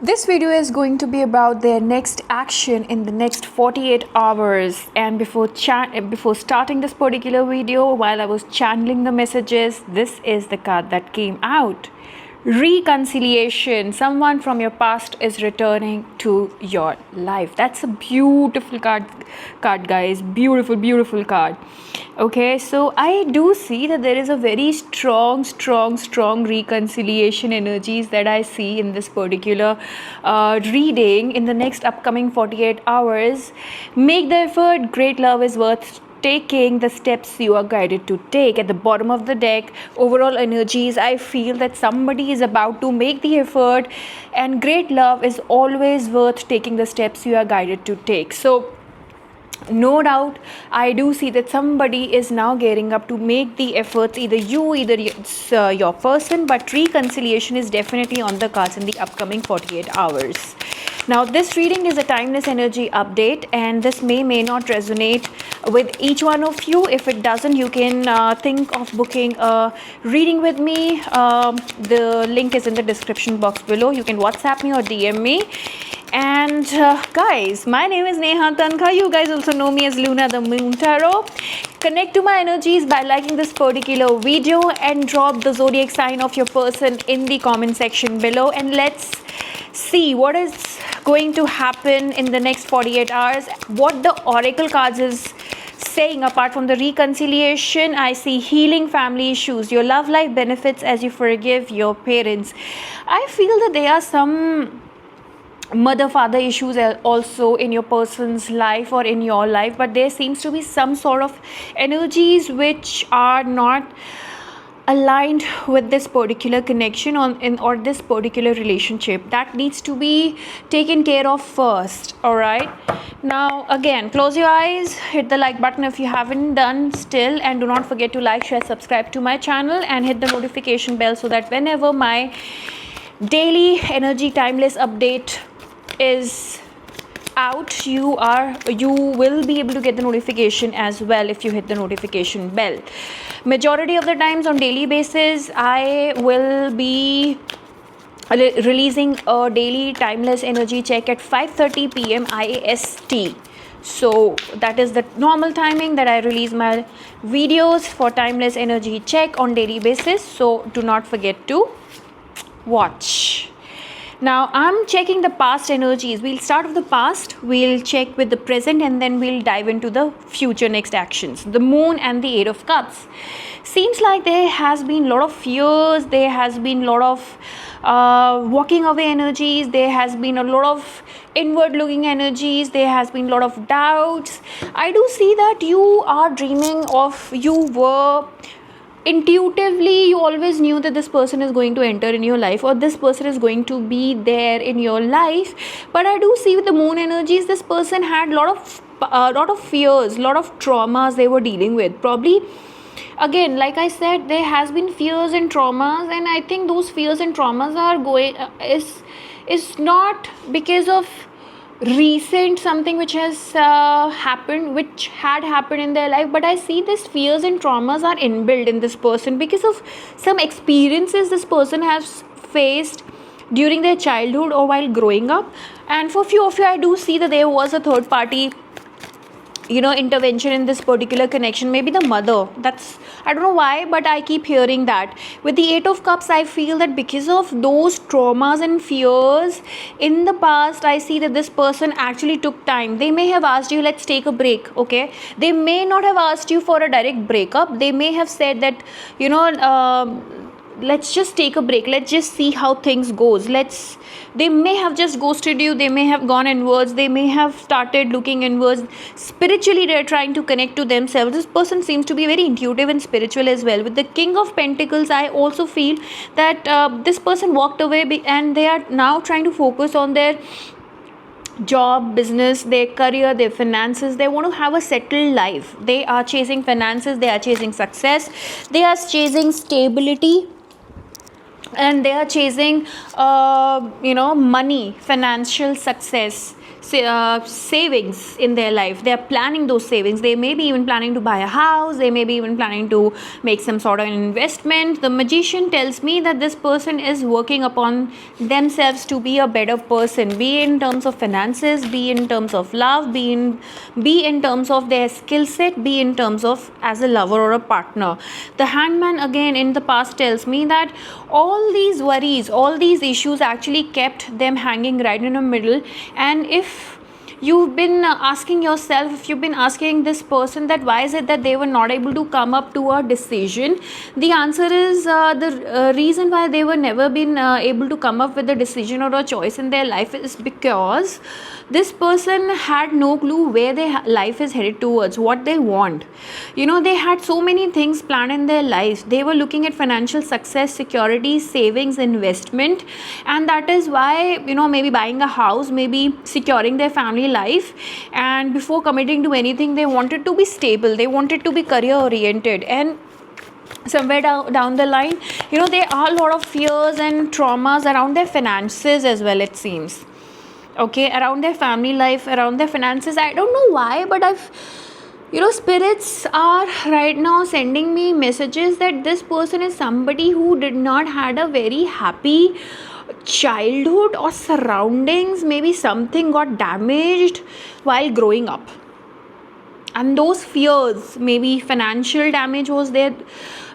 This video is going to be about their next action in the next 48 hours. And before starting this particular video, while I was channeling the messages, this is the card that came out. Reconciliation. Someone from your past is returning to your life. That's a beautiful card guys. Beautiful card. Okay, so I do see that there is a very strong reconciliation energies that I see in this particular reading in the next upcoming 48 hours. Make the effort. Great love is worth taking the steps you are guided to take. At the bottom of the deck, overall energies, I feel that somebody is about to make the effort, and great love is always worth taking the steps you are guided to take. So no doubt, I do see that somebody is now gearing up to make the efforts, either it's your person, but reconciliation is definitely on the cards in the upcoming 48 hours. Now, this reading is a timeless energy update, and this may not resonate with each one of you. If it doesn't, you can think of booking a reading with me. The link is in the description box below. You can WhatsApp me or DM me. And guys, my name is Neha Tankha. You guys also know me as Luna the Moon Tarot. Connect to my energies by liking this particular video and drop the zodiac sign of your person in the comment section below, and let's see what is going to happen in the next 48 hours. What the oracle cards is saying. Apart from the reconciliation, I see healing family issues, your love life benefits as you forgive your parents. I feel that there are some mother-father issues also in your person's life or in your life, but there seems to be some sort of energies which are not aligned with this particular connection or this particular relationship that needs to be taken care of first. All right, now again, close your eyes, hit the like button if you haven't done still, and do not forget to like, share, subscribe to my channel, and hit the notification bell so that whenever my daily energy timeless update is out, you will be able to get the notification as well if you hit the notification bell. Majority of the times on daily basis, I will be releasing a daily timeless energy check at 5:30 p.m. IST. So that is the normal timing that I release my videos for timeless energy check on daily basis. So do not forget to watch. Now I'm checking the past energies. We'll start with the past, we'll check with the present, and then we'll dive into the future next actions. The moon and the 8 of cups. Seems like there has been a lot of fears, there has been a lot of walking away energies, there has been a lot of inward looking energies, there has been a lot of doubts. I do see that you are dreaming of, intuitively you always knew that this person is going to enter in your life, or this person is going to be there in your life. But I do see with the moon energies, this person had a lot of fears, lot of traumas they were dealing with. Probably, again, like I said, there has been fears and traumas, and I think those fears and traumas are going is not because of recent something which has had happened in their life, but I see these fears and traumas are inbuilt in this person because of some experiences this person has faced during their childhood or while growing up. And for few of you, I do see that there was a third party intervention in this particular connection. Maybe the mother. That's, I don't know why, but I keep hearing that. With the 8 of cups, I feel that because of those traumas and fears in the past, I see that this person actually took time. They may have asked you, let's take a break. Okay, they may not have asked you for a direct breakup. They may have said that let's just take a break, let's just see how things goes. They may have just ghosted you, they may have gone inwards, they may have started looking inwards. Spiritually, they're trying to connect to themselves. This person seems to be very intuitive and spiritual as well. With the King of Pentacles, I also feel that this person walked away and they are now trying to focus on their job, business, their career, their finances. They want to have a settled life. They are chasing finances, they are chasing success, they are chasing stability. and they are chasing money, financial success, savings in their life. They are planning those savings. They may be even planning to buy a house, they may be even planning to make some sort of an investment. The magician tells me that this person is working upon themselves to be a better person, be in terms of finances, be in terms of love, be in terms of their skill set, be in terms of as a lover or a partner. The hangman again in the past tells me that all these worries, all these issues actually kept them hanging right in the middle. And if you've been asking yourself, if you've been asking this person that why is it that they were not able to come up to a decision, the answer is the reason why they were never been able to come up with a decision or a choice in their life is because this person had no clue where their life is headed towards, what they want. They had so many things planned in their lives. They were looking at financial success, security, savings, investment, and that is why maybe buying a house, maybe securing their family life. And before committing to anything, they wanted to be stable, they wanted to be career oriented. And somewhere down the line, there are a lot of fears and traumas around their finances as well, it seems. Okay, around their family life, around their finances. I don't know why, but spirits are right now sending me messages that this person is somebody who did not had a very happy childhood or surroundings. Maybe something got damaged while growing up, and those fears, maybe financial damage was there,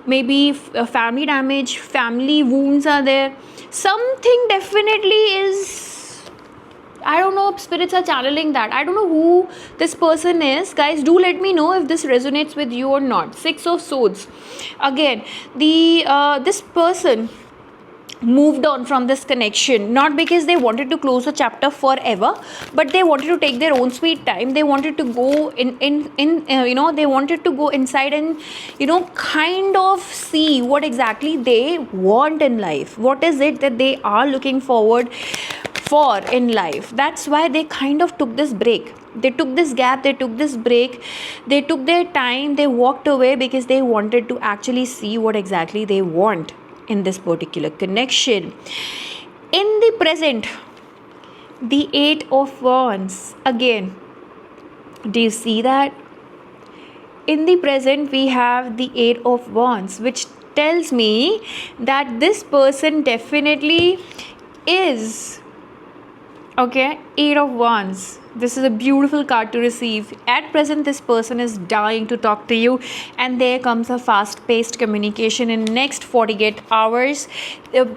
maybe family damage, family wounds are there. Something definitely is, I don't know, spirits are channeling that. I don't know who this person is. Guys, do let me know if this resonates with you or not. Six of Swords. Again, this person moved on from this connection, not because they wanted to close a chapter forever, but they wanted to take their own sweet time. They wanted to go they wanted to go inside and kind of see what exactly they want in life, what is it that they are looking forward for in life. That's why they kind of took this break, they took this gap, they took this break, they took their time, they walked away because they wanted to actually see what exactly they want in this particular connection. In the present, the Eight of Wands. Again, do you see that? In the present, we have the Eight of Wands, which tells me that this person definitely is. Okay, Eight of Wands. This is a beautiful card to receive. At present, this person is dying to talk to you, and there comes a fast-paced communication in next 48 hours.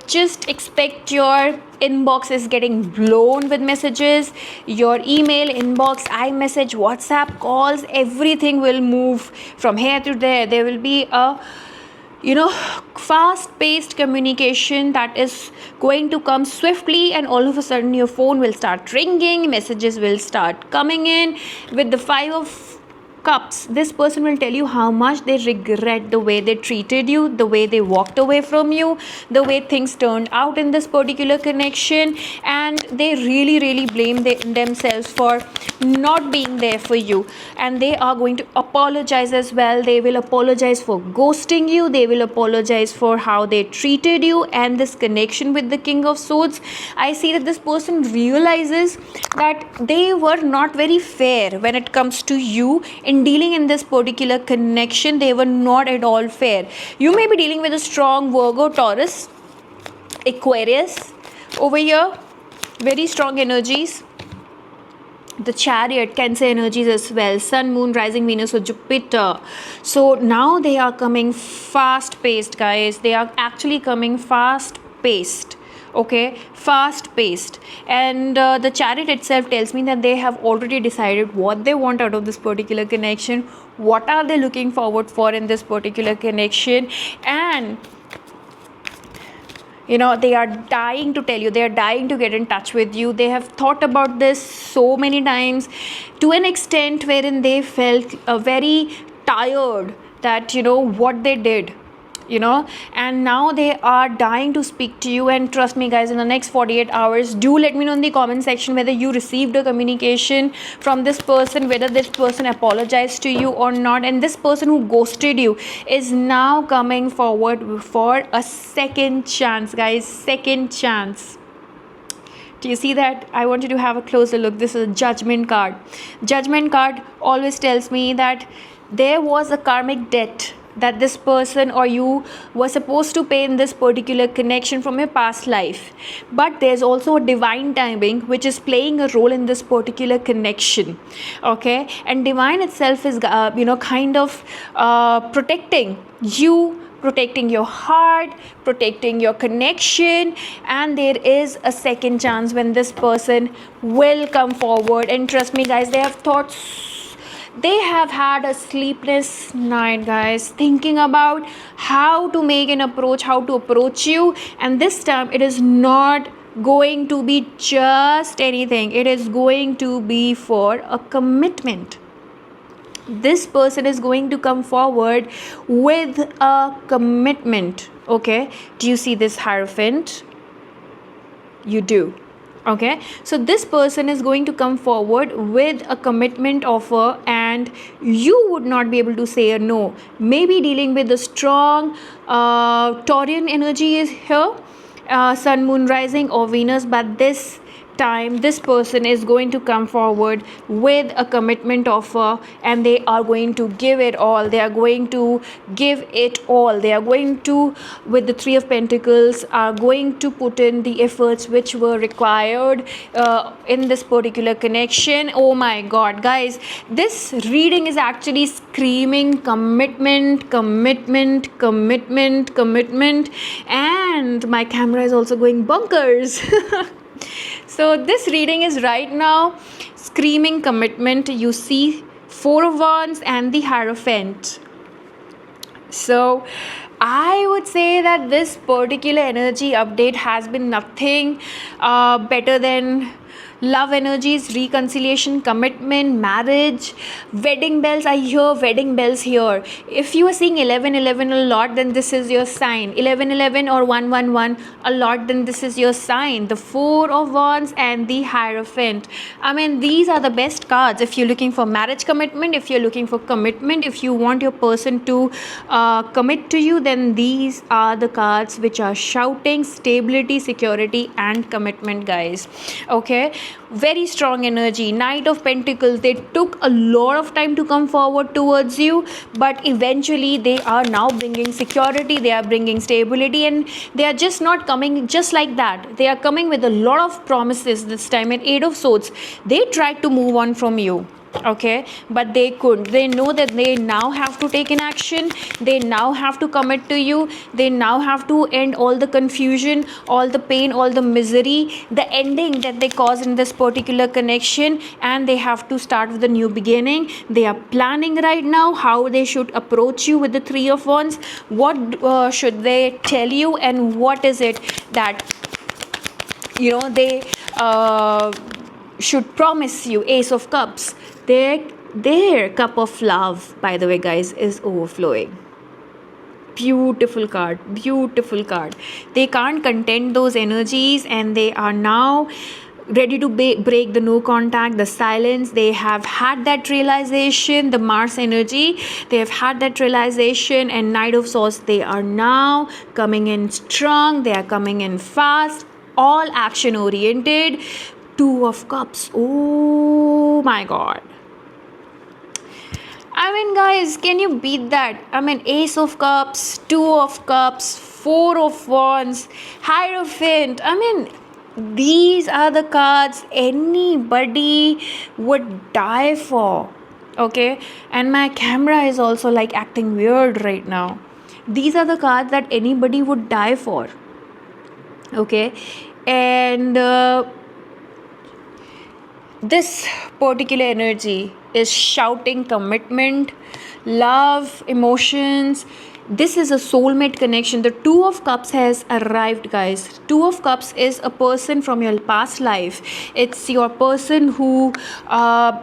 Just expect your inbox is getting blown with messages. Your email inbox, iMessage, WhatsApp calls, everything will move from here to there. There will be a fast-paced communication that is going to come swiftly, and all of a sudden your phone will start ringing, messages will start coming in. With the Five of Cups, this person will tell you how much they regret the way they treated you, the way they walked away from you, the way things turned out in this particular connection, and they really blame themselves for not being there for you. And they are going to apologize as well. They will apologize for ghosting you, they will apologize for how they treated you. And this connection with the King of Swords, I see that this person realizes that they were not very fair when it comes to you in dealing in this particular connection. They were not at all fair. You may be dealing with a strong Virgo, Taurus, Aquarius over here, very strong energies. The Chariot, Cancer energies as well, Sun, Moon, Rising, Venus or Jupiter. So now they are coming fast paced, guys. They are actually coming fast paced. Okay, fast paced. And the Chariot itself tells me that they have already decided what they want out of this particular connection, what are they looking forward for in this particular connection. And they are dying to tell you, they are dying to get in touch with you. They have thought about this so many times, to an extent wherein they felt very tired that what they did, and now they are dying to speak to you. And trust me guys, in the next 48 hours, do let me know in the comment section whether you received a communication from this person, whether this person apologized to you or not. And this person who ghosted you is now coming forward for a second chance, guys. Second chance. Do you see that? I want you to have a closer look. This is a judgment card. Judgment card always tells me that there was a karmic debt that this person or you were supposed to pay in this particular connection from your past life. But there's also a divine timing which is playing a role in this particular connection. Okay, and divine itself is kind of protecting you, protecting your heart, protecting your connection. And there is a second chance when this person will come forward. And trust me guys, they have had a sleepless night, guys, thinking about how to make an approach, how to approach you. And this time it is not going to be just anything, it is going to be for a commitment. This person is going to come forward with a commitment. Okay, do you see this Hierophant? You do. Okay, so this person is going to come forward with a commitment offer, and you would not be able to say a no. Maybe dealing with the strong Taurian energy is here, Sun, Moon, Rising, or Venus, but this time this person is going to come forward with a commitment offer, and they are going to give it all. They are going to give it all. They are going to, with the Three of Pentacles, are going to put in the efforts which were required in this particular connection. Oh my god, guys, this reading is actually screaming commitment, commitment, commitment, commitment. And my camera is also going bonkers. So this reading is right now screaming commitment. You see Four of Wands and the Hierophant. So I would say that this particular energy update has been nothing better than love energies, reconciliation, commitment, marriage, wedding bells. I hear wedding bells here. If you are seeing 1111 a lot, then this is your sign. 1111 or 111 a lot, then this is your sign. The Four of Wands and the Hierophant. I mean, these are the best cards if you're looking for marriage commitment, if you're looking for commitment, if you want your person to commit to you, then these are the cards which are shouting stability, security, and commitment, guys. Okay, very strong energy. Knight of Pentacles, they took a lot of time to come forward towards you, but eventually they are now bringing security, they are bringing stability, and they are just not coming just like that. They are coming with a lot of promises this time. And Eight of Swords, they tried to move on from you. Okay, but they couldn't. They know that they now have to take an action, they now have to commit to you, they now have to end all the confusion, all the pain, all the misery, the ending that they caused in this particular connection, and they have to start with a new beginning. They are planning right now how they should approach you with the Three of Wands. What should they tell you, and what is it that they should promise you? Ace of Cups, their cup of love, by the way guys, is overflowing. Beautiful card, beautiful card. They can't contain those energies, and they are now ready to break the no contact, the silence. They have had that realization. The Mars energy, they have had that realization. And Knight of Swords, they are now coming in strong, they are coming in fast, all action oriented. Two of Cups, oh my god. I mean guys, can you beat that? I mean, Ace of Cups, Two of Cups, Four of Wands, Hierophant. I mean, these are the cards anybody would die for. Okay, and my camera is also like acting weird right now. These are the cards that anybody would die for. Okay, and this particular energy is shouting commitment, love, emotions, This is a soulmate connection. The Two of Cups has arrived, guys. Two of Cups is a person from your past life. It's your person who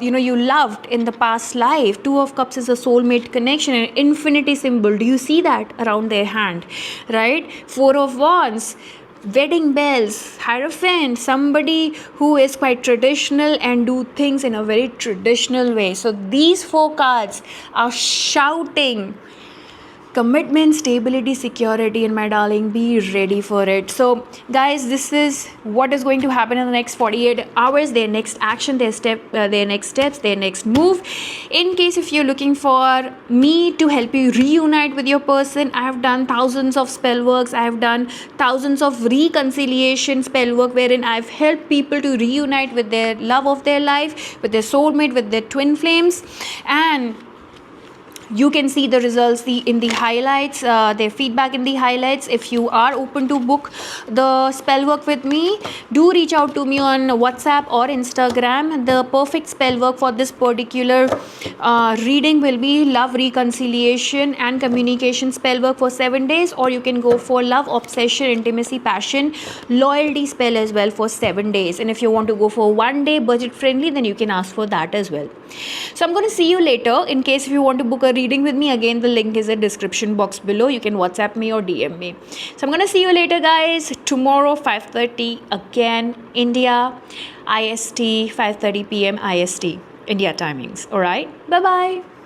you loved in the past life. Two of Cups is a soulmate connection, an infinity symbol. Do you see that around their hand, right? Four of Wands, wedding bells, Hierophant, somebody who is quite traditional and do things in a very traditional way. So these four cards are shouting commitment, stability, security, and my darling, be ready for it. So guys, this is what is going to happen in the next 48 hours, their next action, their next steps, their next move. In case if you're looking for me to help you reunite with your person, I have done thousands of spell works, I have done thousands of reconciliation spell work wherein I've helped people to reunite with their love of their life, with their soulmate, with their twin flames. And you can see the results in the highlights, their feedback in the highlights. If you are open to book the spell work with me, do reach out to me on WhatsApp or Instagram. The perfect spell work for this particular reading will be love, reconciliation and communication spell work for 7 days, or you can go for love, obsession, intimacy, passion, loyalty spell as well for 7 days. And if you want to go for 1 day budget friendly, then you can ask for that as well. So I'm going to see you later. In case if you want to book a reading with me, again the link is in the description box below. You can WhatsApp me or DM me. So I'm going to see you later, guys. Tomorrow 5:30 again, India IST, 5:30 p.m. IST India timings. All right, bye bye.